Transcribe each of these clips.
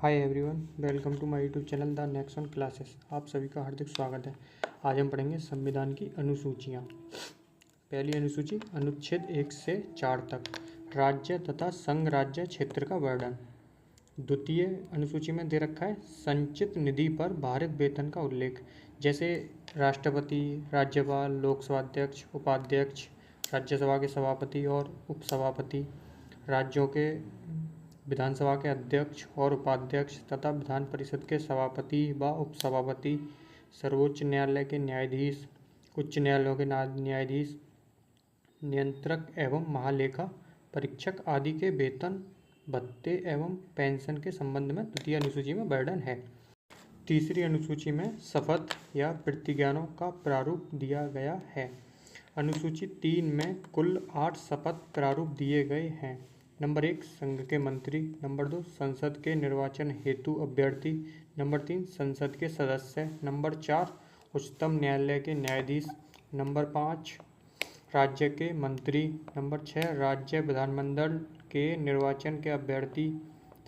Hi everyone, welcome to my YouTube channel the next on classes. आप सभी का हार्दिक स्वागत है। आज हम पढ़ेंगे संविधान की अनुसूचियाँ। पहली अनुसूची अनुच्छेद 1 से 4 तक, राज्य तथा संघ राज्य क्षेत्र का वर्णन। द्वितीय अनुसूची में दे रखा है संचित निधि पर भारित वेतन का उल्लेख, जैसे राष्ट्रपति, राज्यपाल, लोकसभा अध्यक्ष, उपाध्यक्ष, राज्यसभा के सभापति और उपसभापति, राज्यों के विधानसभा के अध्यक्ष और उपाध्यक्ष तथा विधान परिषद के सभापति व उपसभापति, सर्वोच्च न्यायालय के न्यायाधीश, उच्च न्यायालयों के न्यायाधीश, नियंत्रक एवं महालेखा परीक्षक आदि के वेतन, भत्ते एवं पेंशन के संबंध में द्वितीय अनुसूची में वर्णन है। तीसरी अनुसूची में शपथ या प्रतिज्ञानों का प्रारूप दिया गया है। अनुसूची 3 में कुल 8 शपथ प्रारूप दिए गए हैं। नंबर 1 संघ के मंत्री, नंबर 2 संसद के निर्वाचन हेतु अभ्यर्थी, नंबर 3 संसद के सदस्य, नंबर 4 उच्चतम न्यायालय के न्यायाधीश, नंबर 5 राज्य के मंत्री, नंबर 6 राज्य विधानमंडल के निर्वाचन के अभ्यर्थी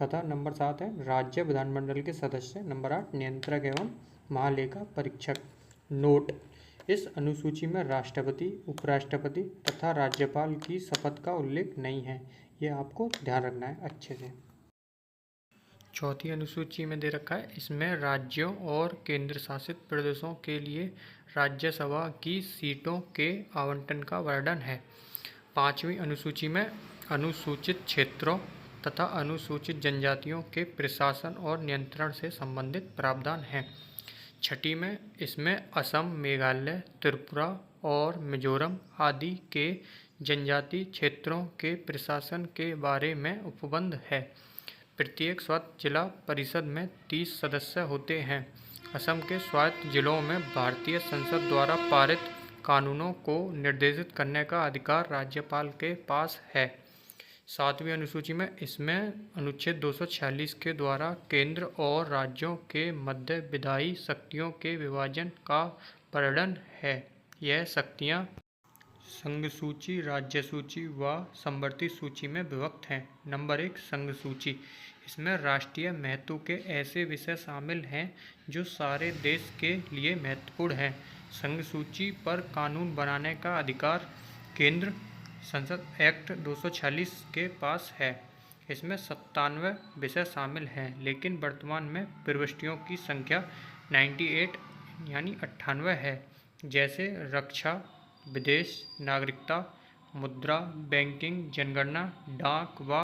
तथा नंबर 7 है राज्य विधानमंडल के सदस्य, नंबर 8 नियंत्रक एवं महालेखा परीक्षक। नोट: इस अनुसूची में राष्ट्रपति, उपराष्ट्रपति तथा राज्यपाल की शपथ का उल्लेख नहीं है। ये आपको ध्यान रखना है अच्छे से। चौथी अनुसूची में दे रखा है, इसमें राज्यों और केंद्र शासित प्रदेशों के लिए राज्यसभा की सीटों के आवंटन का वर्णन है। पांचवी अनुसूची में अनुसूचित क्षेत्रों तथा अनुसूचित जनजातियों के प्रशासन और नियंत्रण से संबंधित प्रावधान हैं। छठी में इसमें असम, मेघालय, त्रिपुरा और मिजोरम आदि के जनजाति क्षेत्रों के प्रशासन के बारे में उपबंध है। प्रत्येक स्वायत्त जिला परिषद में 30 सदस्य होते हैं। असम के स्वायत्त जिलों में भारतीय संसद द्वारा पारित कानूनों को निर्देशित करने का अधिकार राज्यपाल के पास है। सातवीं अनुसूची में इसमें अनुच्छेद 246 के द्वारा केंद्र और राज्यों के मध्य विधायी शक्तियों के विभाजन का वर्णन है। यह शक्तियाँ संघ सूची, राज्य सूची व समवर्ती सूची में विभक्त हैं। नंबर 1 संघ सूची, इसमें राष्ट्रीय महत्व के ऐसे विषय शामिल हैं जो सारे देश के लिए महत्वपूर्ण हैं। संघ सूची पर कानून बनाने का अधिकार केंद्र संसद एक्ट 246 के पास है। इसमें 97 विषय शामिल हैं, लेकिन वर्तमान में प्रविष्टियों की संख्या 98 यानी 98 है, जैसे रक्षा, विदेश, नागरिकता, मुद्रा, बैंकिंग, जनगणना, डाक व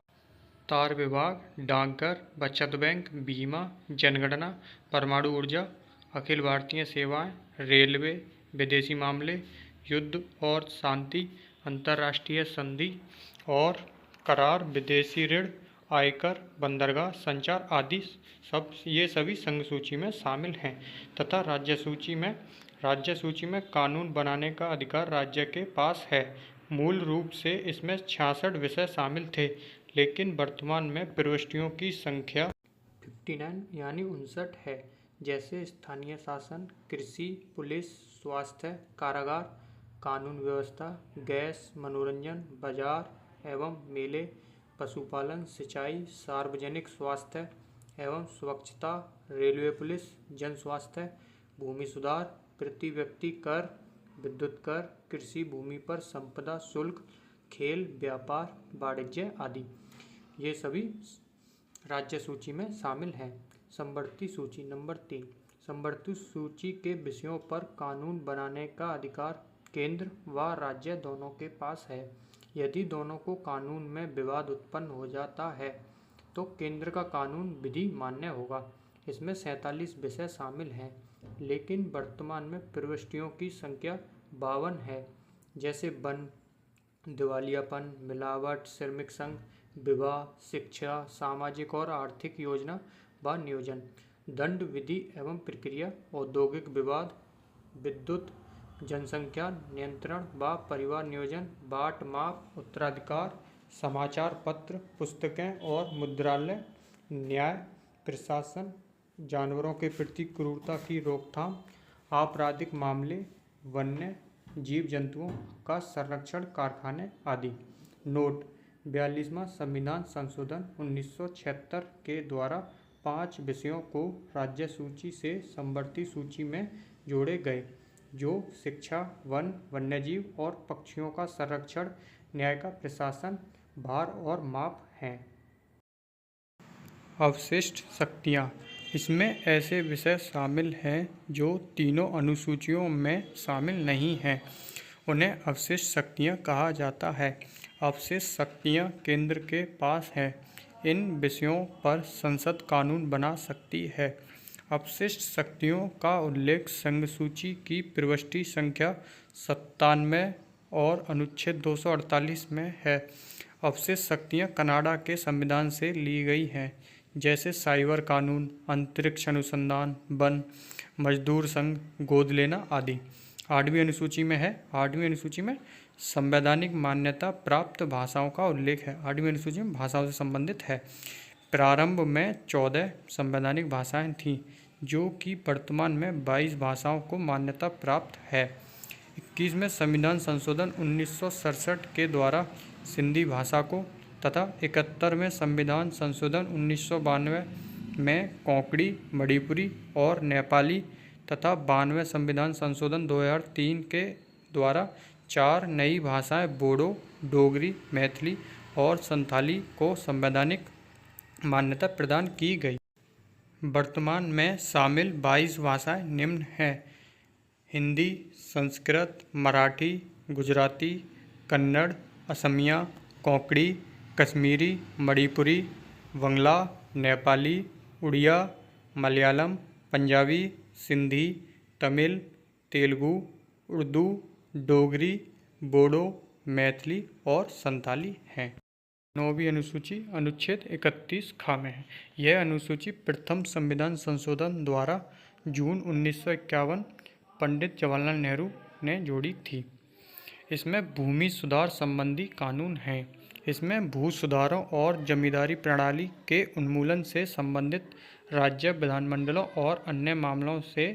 तार विभाग, डाकघर, बचत बैंक, बीमा, जनगणना, परमाणु ऊर्जा, अखिल भारतीय सेवाएं, रेलवे, विदेशी मामले, युद्ध और शांति, अंतर्राष्ट्रीय संधि और करार, विदेशी ऋण, आयकर, बंदरगाह, संचार आदि ये सभी संघ सूची में शामिल हैं। तथा राज्य सूची में कानून बनाने का अधिकार राज्य के पास है। मूल रूप से इसमें 66 विषय शामिल थे, लेकिन वर्तमान में प्रविष्टियों की संख्या 59 यानी 59 है, जैसे स्थानीय शासन, कृषि, पुलिस, स्वास्थ्य, कारागार, कानून व्यवस्था, गैस, मनोरंजन, बाजार एवं मेले, पशुपालन, सिंचाई, सार्वजनिक स्वास्थ्य एवं स्वच्छता, रेलवे पुलिस, जन स्वास्थ्य, भूमि सुधार, प्रति व्यक्ति कर, विद्युत कर, कृषि भूमि पर संपदा शुल्क, खेल, व्यापार, वाणिज्य आदि ये सभी राज्य सूची में शामिल हैं। समवर्ती सूची नंबर 3, समवर्ती सूची के विषयों पर कानून बनाने का अधिकार केंद्र व राज्य दोनों के पास है। यदि दोनों को कानून में विवाद उत्पन्न हो जाता है तो केंद्र का कानून विधि मान्य होगा। इसमें 47 विषय शामिल हैं, लेकिन वर्तमान में प्रविष्टियों की संख्या 52 है, जैसे वन, दिवालियापन, मिलावट, श्रमिक संघ, विवाह, शिक्षा, सामाजिक और आर्थिक योजना व नियोजन, दंड विधि एवं प्रक्रिया, औद्योगिक विवाद, विद्युत, जनसंख्या नियंत्रण व परिवार नियोजन, बाट माप, उत्तराधिकार, समाचार पत्र, पुस्तकें और मुद्रालय, न्याय, प्रशासन, जानवरों के प्रति क्रूरता की रोकथाम, आपराधिक मामले, वन्य जीव जंतुओं का संरक्षण, कारखाने आदि। नोट: 42वां संविधान संशोधन 1976 के द्वारा 5 विषयों को राज्य सूची से समवर्ती सूची में जोड़े गए, जो शिक्षा, वन, वन्यजीव और पक्षियों का संरक्षण, न्याय का प्रशासन, भार और माप हैं। अवशिष्ट शक्तियाँ। इसमें ऐसे विषय शामिल हैं जो तीनों अनुसूचियों में शामिल नहीं हैं। उन्हें अवशिष्ट शक्तियाँ कहा जाता है। अवशिष्ट शक्तियाँ केंद्र के पास हैं। इन विषयों पर संसद कानून बना सकती है। अवशिष्ट शक्तियों का उल्लेख संघ सूची की प्रविष्टि संख्या 97 और अनुच्छेद 248 में है। अवशिष्ट शक्तियाँ कनाडा के संविधान से ली गई हैं, जैसे साइबर कानून, अंतरिक्ष अनुसंधान, वन, मजदूर संघ, गोद लेना आदि। 8वीं अनुसूची में है। 8वीं अनुसूची में संवैधानिक मान्यता प्राप्त भाषाओं का उल्लेख है। 8वीं अनुसूची में भाषाओं से संबंधित है। प्रारंभ में 14 संवैधानिक भाषाएं थीं, जो कि वर्तमान में 22 भाषाओं को मान्यता प्राप्त है। 21वें संविधान संशोधन 1967 के द्वारा सिंधी भाषा को तथा 71वें संविधान संशोधन 1992 में कोंकणी, मणिपुरी और नेपाली तथा 92वें संविधान संशोधन 2003 के द्वारा 4 नई भाषाएं बोडो, डोगरी, मैथिली और संथाली को संवैधानिक मान्यता प्रदान की गई। वर्तमान में शामिल 22 भाषाएं निम्न हैं: हिंदी, संस्कृत, मराठी, गुजराती, कन्नड़, असमिया, कोंकणी, कश्मीरी, मणिपुरी, बंगला, नेपाली, उड़िया, मलयालम, पंजाबी, सिंधी, तमिल, तेलुगु, उर्दू, डोगरी, बोडो, मैथिली और संथाली हैं। 9वीं अनुसूची अनुच्छेद 31 ख में है। यह अनुसूची प्रथम संविधान संशोधन द्वारा जून 1951 पंडित जवाहरलाल नेहरू ने जोड़ी थी। इसमें भूमि सुधार संबंधी कानून हैं। इसमें भू सुधारों और जमींदारी प्रणाली के उन्मूलन से संबंधित राज्य विधानमंडलों और अन्य मामलों से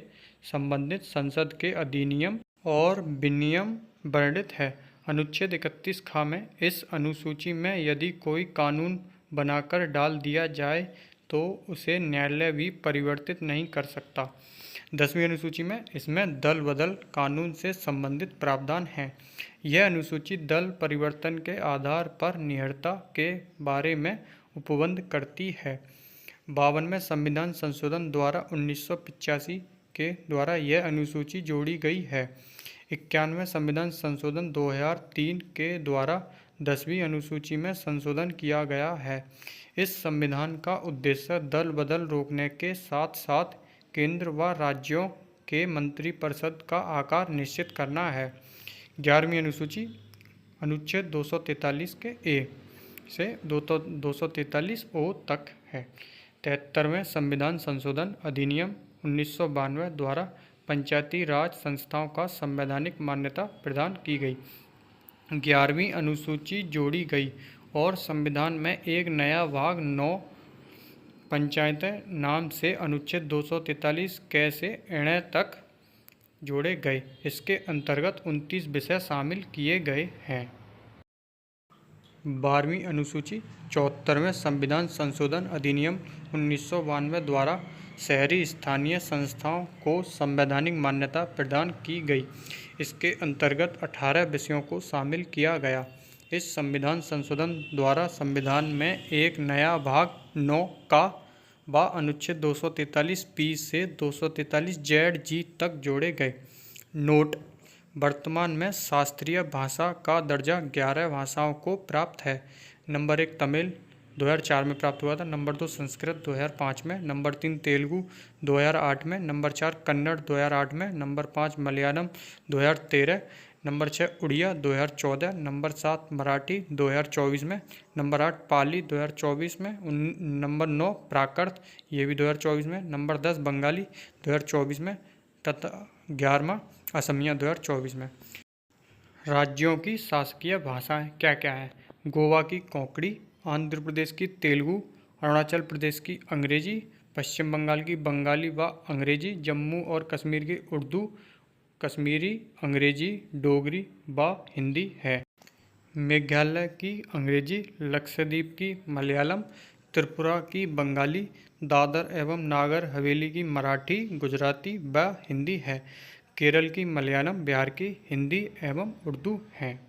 संबंधित संसद के अधिनियम और विनियम वर्णित है। अनुच्छेद 31 ख में इस अनुसूची में यदि कोई कानून बनाकर डाल दिया जाए तो उसे न्यायालय भी परिवर्तित नहीं कर सकता। 10वीं अनुसूची में इसमें दल बदल कानून से संबंधित प्रावधान हैं। यह अनुसूची दल परिवर्तन के आधार पर निहिरता के बारे में उपबंध करती है। 52वें संविधान संशोधन द्वारा 1985 के द्वारा यह अनुसूची जोड़ी गई है। 91वें संविधान संशोधन 2003 के द्वारा 10वीं अनुसूची में संशोधन किया गया है। इस संविधान का उद्देश्य दल बदल रोकने के साथ साथ केंद्र व राज्यों के मंत्रिपरिषद का आकार निश्चित करना है। 11वीं अनुसूची अनुच्छेद 243 के ए से 243 ओ तक है। 73वें संविधान संशोधन अधिनियम 1992 द्वारा पंचायती राज संस्थाओं का संवैधानिक मान्यता प्रदान की गई। 11वीं अनुसूची जोड़ी गई और संविधान में एक नया भाग 9 पंचायतें नाम से अनुच्छेद 243 क से ण तक जोड़े गए। इसके अंतर्गत 29 विषय शामिल किए गए हैं। 12वीं अनुसूची 74वें संविधान संशोधन अधिनियम 1992 द्वारा शहरी स्थानीय संस्थाओं को संवैधानिक मान्यता प्रदान की गई। इसके अंतर्गत 18 विषयों को शामिल किया गया। इस संविधान संशोधन द्वारा संविधान में एक नया भाग 9 का व अनुच्छेद 243 पी से 243 जेड जी तक जोड़े गए। नोट: वर्तमान में शास्त्रीय भाषा का दर्जा 11 भाषाओं को प्राप्त है। नंबर 1 तमिल 2004 में प्राप्त हुआ था। नंबर 2 संस्कृत 2005 में। नंबर 3 तेलुगु 2008 में। नंबर 4 कन्नड़ 2008 में। Number 5 Malayalam 2013। Number 6 Oriya 2014। Number 7 Marathi 2024 में। नंबर 8 पाली 2024 में। नंबर 9 प्राकृत, ये भी 2024 में। नंबर 10 बंगाली 2024 में तथा 11वां असमिया 2024 में। राज्यों की शासकीय भाषाएं क्या क्या हैं? गोवा की कोंकणी, आंध्र प्रदेश की तेलुगु, अरुणाचल प्रदेश की अंग्रेजी, पश्चिम बंगाल की बंगाली व अंग्रेजी, जम्मू और कश्मीर की उर्दू, कश्मीरी, अंग्रेजी, डोगरी व हिंदी है। मेघालय की अंग्रेजी, लक्षद्वीप की मलयालम, त्रिपुरा की बंगाली, दादर एवं नागर हवेली की मराठी, गुजराती व हिंदी है। केरल की मलयालम, बिहार की हिंदी एवं उर्दू है।